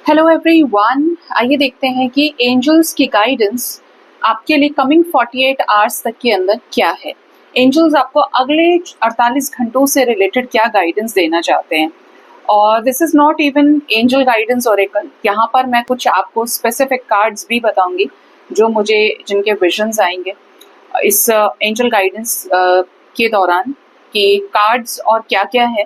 Hello everyone, आइए देखते हैं कि एंजल्स की गाइडेंस आपके लिए कमिंग 48 आवर्स तक के अंदर क्या है। एंजल्स आपको अगले 48 घंटों से रिलेटेड क्या गाइडेंस देना चाहते हैं। और this is not even angel guidance Oracle, यहाँ पर मैं कुछ आपको स्पेसिफिक कार्ड्स भी बताऊंगी जो मुझे जिनके विजन्स आएंगे इस एंजल गाइडेंस के दौरान कि कार्ड्स और क्या क्या है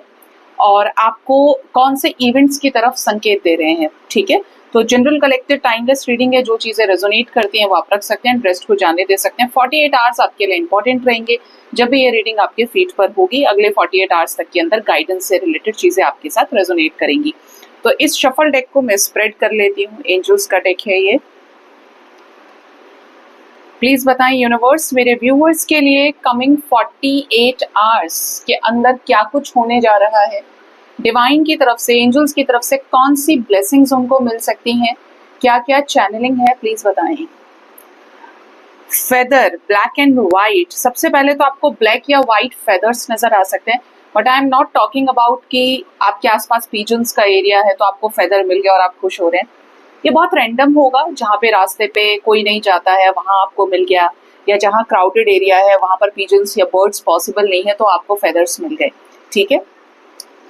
और आपको कौन से इवेंट्स की तरफ संकेत दे रहे हैं। ठीक है, तो जनरल कलेक्टिव टाइमलेस रीडिंग है, जो चीजें रेजोनेट करती हैं वो आप रख सकते हैं, रेस्ट को जाने दे सकते हैं। 48 आवर्स आपके लिए इंपॉर्टेंट रहेंगे। जब भी ये रीडिंग आपके फीड पर होगी अगले 48 आवर्स तक के अंदर गाइडेंस से रिलेटेड चीजें आपके साथ रेजोनेट करेंगी। तो इस शफल डेक को मैं स्प्रेड कर लेती हूँ। एंजल्स का डेक है ये। प्लीज बताएं यूनिवर्स, मेरे व्यूअर्स के लिए कमिंग 48 आवर्स के अंदर क्या कुछ होने जा रहा है। डिवाइन की तरफ से, एंजल्स की तरफ से कौन सी ब्लेसिंग्स उनको मिल सकती हैं, क्या क्या चैनलिंग है, प्लीज बताएं। Feather, black and white. सबसे पहले तो आपको ब्लैक या व्हाइट फेदर्स नजर आ सकते हैं, but I am not talking about कि आपके आसपास पिजन्स का एरिया है तो आपको फेदर मिल गया और आप खुश हो रहे हैं। ये बहुत रैंडम होगा, जहाँ पे रास्ते पे कोई नहीं जाता है वहां आपको मिल गया, या जहाँ क्राउडेड एरिया है वहां पर पिजन्स या बर्ड्स पॉसिबल नहीं है तो आपको फेदर्स मिल गए। ठीक है,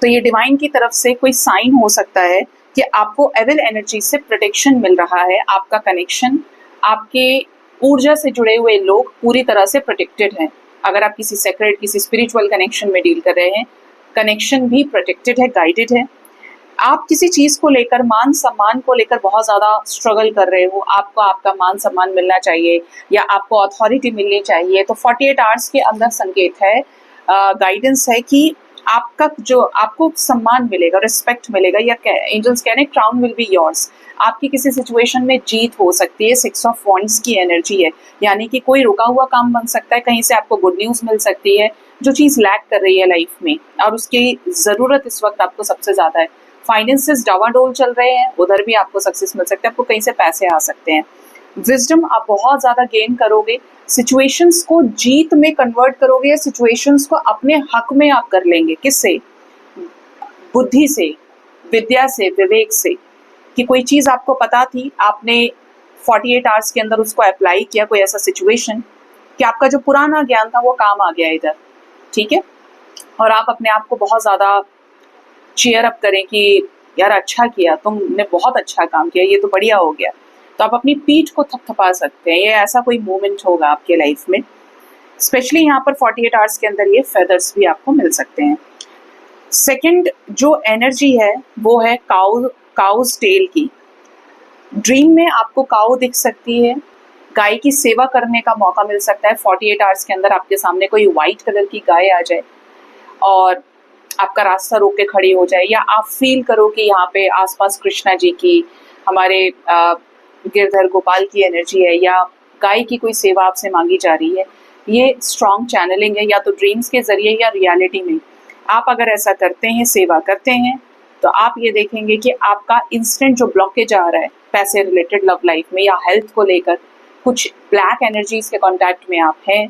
तो ये डिवाइन की तरफ से कोई साइन हो सकता है कि आपको एविल एनर्जी से प्रोटेक्शन मिल रहा है। आपका कनेक्शन, आपके ऊर्जा से जुड़े हुए लोग पूरी तरह से प्रोटेक्टेड हैं। अगर आप किसी सेक्रेट, किसी स्पिरिचुअल कनेक्शन में डील कर रहे हैं, कनेक्शन भी प्रोटेक्टेड है, गाइडेड है। आप किसी चीज को लेकर, मान सम्मान को लेकर बहुत ज्यादा स्ट्रगल कर रहे हो, आपको आपका मान सम्मान मिलना चाहिए या आपको अथॉरिटी मिलनी चाहिए, तो 48 आवर्स के अंदर संकेत है, गाइडेंस है कि आपका जो आपको सम्मान मिलेगा, रिस्पेक्ट मिलेगा, या एंजल्स कह रहे हैं क्राउन विल बी योर्स। आपकी किसी सिचुएशन में जीत हो सकती है। 6 ऑफ वॉन्ड्स की एनर्जी है, यानी कि कोई रुका हुआ काम बन सकता है, कहीं से आपको गुड न्यूज मिल सकती है, जो चीज लैक कर रही है लाइफ में और उसकी जरूरत इस वक्त आपको सबसे ज्यादा है। फाइनेंसेस डावाडोल चल रहे हैं, उधर भी आपको सक्सेस मिल सकता है, आपको कहीं से पैसे आ सकते हैं। विजडम आप बहुत ज्यादा गेन करोगे, सिचुएशंस को जीत में कन्वर्ट करोगे, या सिचुएशंस को अपने हक में आप कर लेंगे। किससे? बुद्धि से, विद्या से, विवेक से, कि कोई चीज आपको पता थी, आपने 48 आवर्स के अंदर उसको अप्लाई किया, कोई ऐसा सिचुएशन कि आपका जो पुराना ज्ञान था वो काम आ गया इधर। ठीक है, और आप अपने आप को बहुत ज्यादा चीयर अप करें कि यार अच्छा किया, तुमने बहुत अच्छा काम किया, ये तो बढ़िया हो गया, तो आप अपनी पीठ को थपथपा सकते हैं। ये ऐसा कोई मोमेंट होगा आपके लाइफ में। स्पेशली यहाँ पर 48 आवर्स के अंदर ये फेदर्स भी आपको मिल सकते हैं। सेकंड जो एनर्जी है वो है काउज टेल की। ड्रीम में आपको काऊ दिख सकती है, गाय की सेवा करने का मौका मिल सकता है। 48 आवर्स के अंदर आपके सामने कोई व्हाइट कलर की गाय आ जाए और आपका रास्ता रोक के खड़ी हो जाए, या आप फील करो कि यहाँ पे आसपास कृष्णा जी की, हमारे गिरधर गोपाल की एनर्जी है, या गाय की कोई सेवा आपसे मांगी जा रही है। ये स्ट्रॉन्ग चैनलिंग है, या तो ड्रीम्स के जरिए या रियलिटी में। आप अगर ऐसा करते हैं, सेवा करते हैं, तो आप ये देखेंगे कि आपका इंस्टेंट जो ब्लॉकेज आ रहा है पैसे रिलेटेड, लव लाइफ में या हेल्थ को लेकर, कुछ ब्लैक एनर्जीज के कॉन्टैक्ट में आप हैं,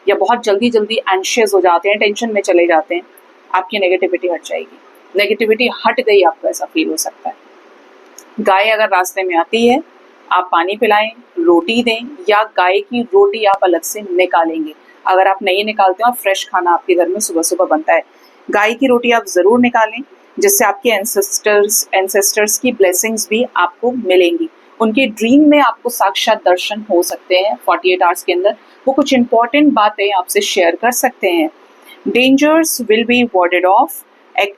या बहुत जल्दी जल्दी एंशियस हो जाते हैं, टेंशन में चले जाते हैं, आपकी नेगेटिविटी हट जाएगी। नेगेटिविटी हट गई, आपको ऐसा फील हो सकता है। गाय अगर रास्ते में आती है, आप पानी पिलाएं, रोटी दें, या गाय की रोटी आप अलग से निकालेंगे। अगर आप नहीं निकालते हैं और फ्रेश खाना आपके घर में सुबह सुबह बनता है, गाय की रोटी आप जरूर निकालें, जिससे आपके एंसेस्टर्स की ब्लेसिंग्स भी आपको मिलेंगी। उनके ड्रीम में आपको साक्षात दर्शन हो सकते हैं 48 आवर्स के अंदर। वो कुछ इंपॉर्टेंट बातें आपसे शेयर कर सकते हैं। Dangers will be warded off,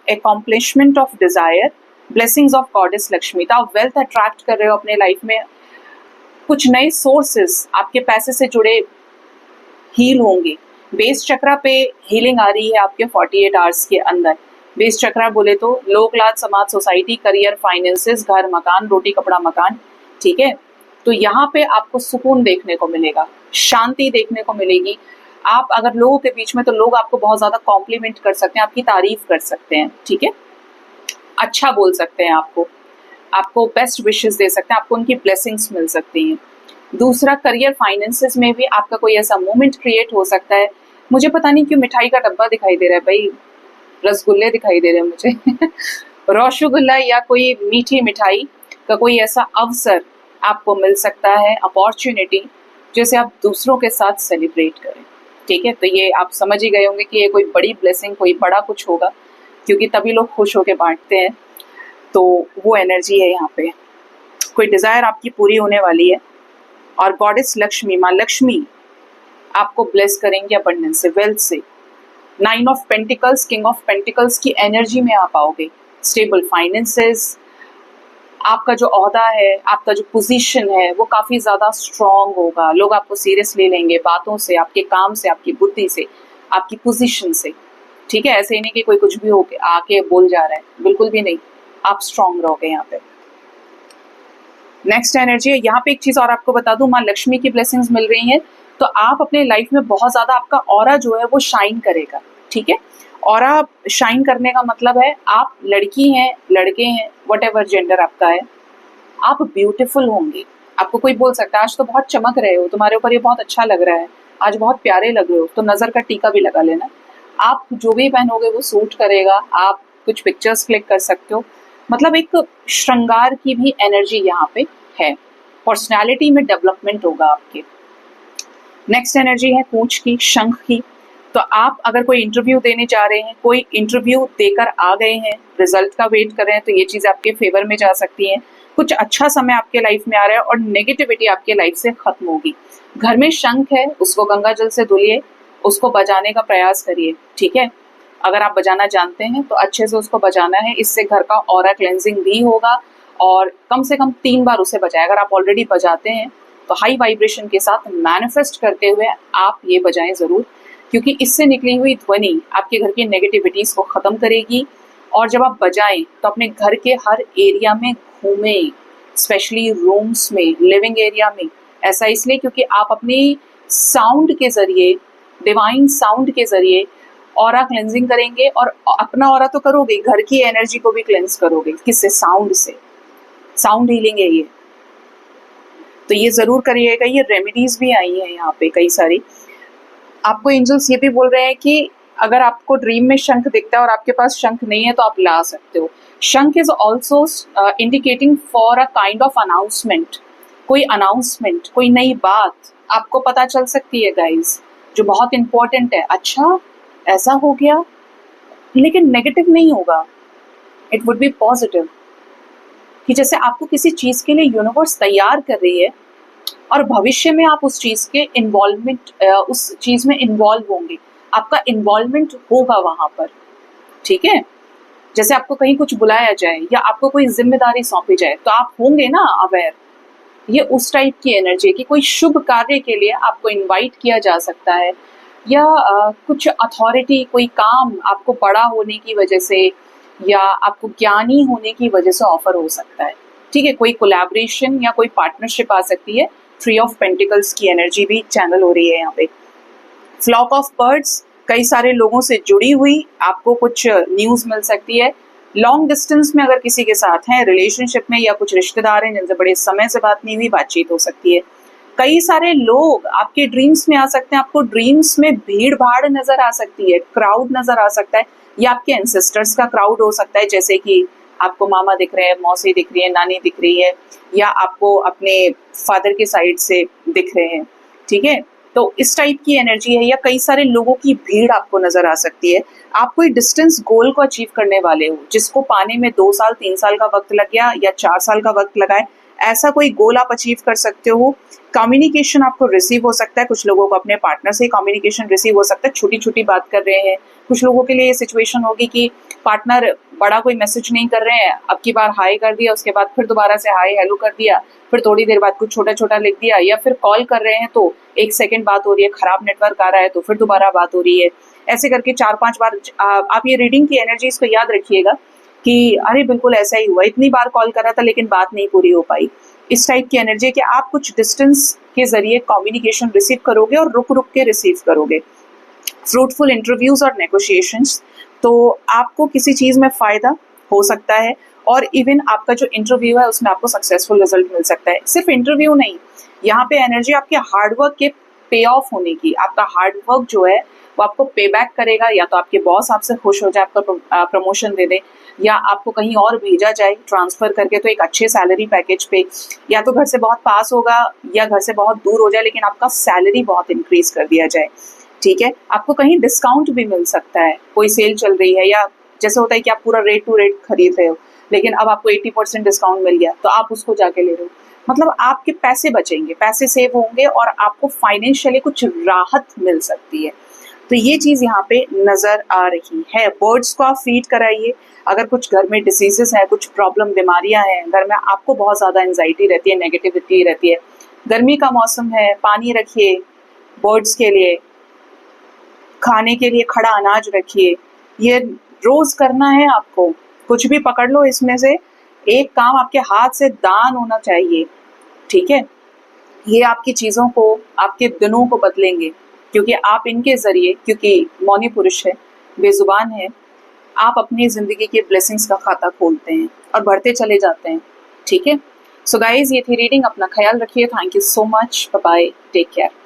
accomplishment of desire, blessings of goddess Lakshmi. तो आप वेल्थ अट्रैक्ट कर रहे हो अपने लाइफ में, कुछ नए सोर्सेस आपके पैसे से जुड़े हील होंगे। बेस चक्रा पे हीलिंग आ रही है आपके 48 आवर्स के अंदर। बेस चक्रा बोले तो लोक लाज, समाज, सोसाइटी, करियर, फाइनेंसेस, घर, मकान, रोटी, कपड़ा, मकान। ठीक है, तो यहाँ पे आपको सुकून देखने को मिलेगा, शांति देखने को मिलेगी। आप अगर लोगों के बीच में, तो लोग आपको बहुत ज्यादा कॉम्प्लीमेंट कर सकते हैं, आपकी तारीफ कर सकते हैं। ठीक है, अच्छा बोल सकते हैं, आपको बेस्ट विशेस दे सकते हैं, आपको उनकी ब्लेसिंग्स मिल सकती हैं। दूसरा, करियर, फाइनेंसेस में भी आपका कोई ऐसा मोमेंट क्रिएट हो सकता है। मुझे पता नहीं क्यों मिठाई का डब्बा दिखाई दे रहा है भाई, रसगुल्ले दिखाई दे रहे हैं मुझे रसगुल्ला या कोई मीठी मिठाई का कोई ऐसा अवसर आपको मिल सकता है, अपॉर्चुनिटी, जिसे आप दूसरों के साथ सेलिब्रेट करें। ठीक है, तो ये आप समझ ही गए होंगे कि ये कोई बड़ी ब्लेसिंग, कोई बड़ा कुछ होगा, क्योंकि तभी लोग खुश होकर बांटते हैं। तो वो एनर्जी है यहाँ पे। कोई डिजायर आपकी पूरी होने वाली है और गॉडेस लक्ष्मी, माँ लक्ष्मी आपको ब्लेस करेंगे अबंडेंस से, वेल्थ से। 9 of pentacles, king of pentacles की एनर्जी में आप आओगे। स्टेबल फाइनेंसेस, आपका जो ओहदा है, आपका जो पोजीशन है, वो काफी ज्यादा स्ट्रांग होगा। लोग आपको सीरियसली लेंगे बातों से, आपके काम से, आपकी बुद्धि से, आपकी पोजीशन से। ठीक है, ऐसे ही नहीं कि कोई कुछ भी होके आके बोल जा रहा है, बिल्कुल भी नहीं। आप स्ट्रांग रहोगे यहाँ पे। नेक्स्ट एनर्जी है, यहाँ पे एक चीज और आपको बता दूं, माँ लक्ष्मी की ब्लेसिंग्स मिल रही हैं, तो आप अपने लाइफ में बहुत ज्यादा, आपका ऑरा जो है वो शाइन करेगा। ठीक है, ऑरा शाइन करने का मतलब है आप लड़की हैं, लड़के हैं, व्हाटएवर जेंडर आपका है, आप ब्यूटीफुल होंगे। आपको कोई बोल सकता है आज तो बहुत चमक रहे हो, तुम्हारे ऊपर ये बहुत अच्छा लग रहा है, आज बहुत प्यारे लग रहे हो, तो नजर का टीका भी लगा लेना। आप जो भी पहनोगे वो सूट करेगा। आप कुछ पिक्चर्स क्लिक कर सकते हो, मतलब एक श्रृंगार की भी एनर्जी यहाँ पे है। पर्सनैलिटी में डेवलपमेंट होगा आपके। नेक्स्ट एनर्जी है पूंछ की, शंख की। तो आप अगर कोई इंटरव्यू देने जा रहे हैं, कोई इंटरव्यू देकर आ गए हैं, रिजल्ट का वेट कर रहे हैं, तो ये चीज आपके फेवर में जा सकती है। कुछ अच्छा समय आपके लाइफ में आ रहा है और नेगेटिविटी आपके लाइफ से खत्म होगी। घर में शंख है, उसको गंगा जल से धुलिए, उसको बजाने का प्रयास करिए। ठीक है, अगर आप बजाना जानते हैं तो अच्छे से उसको बजाना है, इससे घर का ऑरा क्लेंजिंग भी होगा। और कम से कम 3 बार उसे बजाएं। अगर आप ऑलरेडी बजाते हैं तो हाई वाइब्रेशन के साथ मैनिफेस्ट करते हुए आप ये बजाएं जरूर, क्योंकि इससे निकली हुई ध्वनि आपके घर की नेगेटिविटीज को खत्म करेगी। और जब आप बजाएं तो अपने घर के हर एरिया में घूमें, स्पेशली रूम्स में, लिविंग एरिया में। ऐसा इसलिए क्योंकि आप अपनी साउंड के जरिए, डिवाइन साउंड के जरिए ऑरा क्लेंजिंग करेंगे। और अपना ऑरा तो करोगे, घर की एनर्जी को भी क्लेंस करोगे। किससे? साउंड से। साउंड हीलिंग है ये, तो ये जरूर करिएगा। ये रेमेडीज भी आई हैं यहाँ पे कई सारी। आपको एंजल्स ये भी बोल रहे हैं कि अगर आपको ड्रीम में शंख दिखता है और आपके पास शंख नहीं है तो आप ला सकते हो। शंख is also indicating for a kind of announcement. कोई अनाउंसमेंट, कोई नई बात आपको पता चल सकती है गाइज, जो बहुत इंपॉर्टेंट है। अच्छा ऐसा हो गया, लेकिन नेगेटिव नहीं होगा, इट वुड बी पॉजिटिव। कि जैसे आपको किसी चीज के लिए यूनिवर्स तैयार कर रही है और भविष्य में आप उस चीज के इन्वॉल्वमेंट, उस चीज में इन्वॉल्व होंगे, आपका इन्वॉल्वमेंट होगा वहां पर। ठीक है, जैसे आपको कहीं कुछ बुलाया जाए या आपको कोई जिम्मेदारी सौंपी जाए तो आप होंगे ना अवेयर। ये उस टाइप की एनर्जी है कि कोई शुभ कार्य के लिए आपको इनवाइट किया जा सकता है, या कुछ अथॉरिटी, कोई काम आपको बड़ा होने की वजह से या आपको ज्ञानी होने की वजह से ऑफर हो सकता है। ठीक है, कोई कोलैबोरेशन या कोई पार्टनरशिप आ सकती है। 3 ऑफ पेंटिकल्स की एनर्जी भी चैनल हो रही है यहाँ पे। फ्लॉक ऑफ बर्ड्स, कई सारे लोगों से जुड़ी हुई आपको कुछ न्यूज मिल सकती है। लॉन्ग डिस्टेंस में अगर किसी के साथ हैं, रिलेशनशिप में, या कुछ रिश्तेदार हैं जिनसे बड़े समय से बात नहीं हुई, बातचीत हो सकती है। कई सारे लोग आपके ड्रीम्स में आ सकते हैं। आपको ड्रीम्स में भीड़ भाड़ नजर आ सकती है, क्राउड नजर आ सकता है, या आपके एंसेस्टर्स का क्राउड हो सकता है, जैसे कि आपको मामा दिख रहे हैं, मौसी दिख रही है, नानी दिख रही है, या आपको अपने फादर के साइड से दिख रहे हैं। ठीक है, तो इस टाइप की एनर्जी है। या कई सारे लोगों की भीड़ आपको नजर आ सकती है। आप कोई डिस्टेंस गोल को अचीव करने वाले हो, जिसको पाने में 2 साल 3 साल का वक्त लग गया या 4 साल का वक्त लगा है, ऐसा कोई गोल आप अचीव कर सकते हो। कम्युनिकेशन आपको रिसीव हो सकता है। कुछ लोगों को अपने पार्टनर से कम्युनिकेशन रिसीव हो सकता है, छोटी छोटी बात कर रहे हैं। कुछ लोगों के लिए ये सिचुएशन होगी कि पार्टनर बड़ा कोई मैसेज नहीं कर रहे हैं, अब की बार हाई कर दिया, उसके बाद फिर दोबारा से हाई हेलो कर दिया, फिर थोड़ी देर बाद कुछ छोटा छोटा लिख दिया, या फिर कॉल कर रहे हैं तो 1 सेकंड बात हो रही है, खराब नेटवर्क आ रहा है तो फिर दोबारा बात हो रही है। ऐसे करके 4-5 बार आप ये रीडिंग की एनर्जीज को याद रखिएगा कि अरे बिल्कुल ऐसा ही हुआ, इतनी बार कॉल करा था लेकिन बात नहीं पूरी हो पाई। इस टाइप की एनर्जी कि आप कुछ डिस्टेंस के जरिए कम्युनिकेशन रिसीव करोगे और रुक रुक के रिसीव करोगे। फ्रूटफुल इंटरव्यूज और नेगोशिएशंस, तो आपको किसी चीज में फायदा हो सकता है, और इवन आपका जो इंटरव्यू है उसमें आपको सक्सेसफुल रिजल्ट मिल सकता है। सिर्फ इंटरव्यू नहीं, यहाँ पे एनर्जी आपके हार्डवर्क के पे ऑफ होने की। आपका हार्डवर्क जो है वो आपको पे बैक करेगा, या तो आपके बॉस आपसे खुश हो जाए, आपका प्रमोशन दे दे, या आपको कहीं और भेजा जाए ट्रांसफर करके, तो एक अच्छे सैलरी पैकेज पे, या तो घर से बहुत पास होगा या घर से बहुत दूर हो जाए, लेकिन आपका सैलरी बहुत इंक्रीज कर दिया जाए, ठीक है। आपको कहीं डिस्काउंट भी मिल सकता है, कोई सेल चल रही है, या जैसे होता है कि आप पूरा रेट टू रेट खरीद रहे हो लेकिन अब आपको 80% डिस्काउंट मिल गया तो आप उसको जाके ले रहे हो। मतलब आपके पैसे बचेंगे, पैसे सेव होंगे और आपको फाइनेंशियली कुछ राहत मिल सकती है। तो ये चीज यहाँ पे नजर आ रही है। बर्ड्स को आप फीड कराइए। अगर कुछ घर में डिसीजेस हैं, कुछ प्रॉब्लम बीमारियां हैं घर में, आपको बहुत ज्यादा एंजाइटी रहती है, नेगेटिविटी रहती है, गर्मी का मौसम है, पानी रखिए बर्ड्स के लिए, खाने के लिए खड़ा अनाज रखिए। ये रोज करना है आपको। कुछ भी पकड़ लो इसमें से, एक काम आपके हाथ से दान होना चाहिए, ठीक है। ये आपकी चीजों को, आपके दिनों को बदलेंगे, क्योंकि आप इनके जरिए, क्योंकि मौनी पुरुष है, बेजुबान है, आप अपनी जिंदगी के ब्लेसिंग्स का खाता खोलते हैं और बढ़ते चले जाते हैं, ठीक है। सो गाइज, ये थी रीडिंग। अपना ख्याल रखिए। Thank you so much. Bye bye. Take care.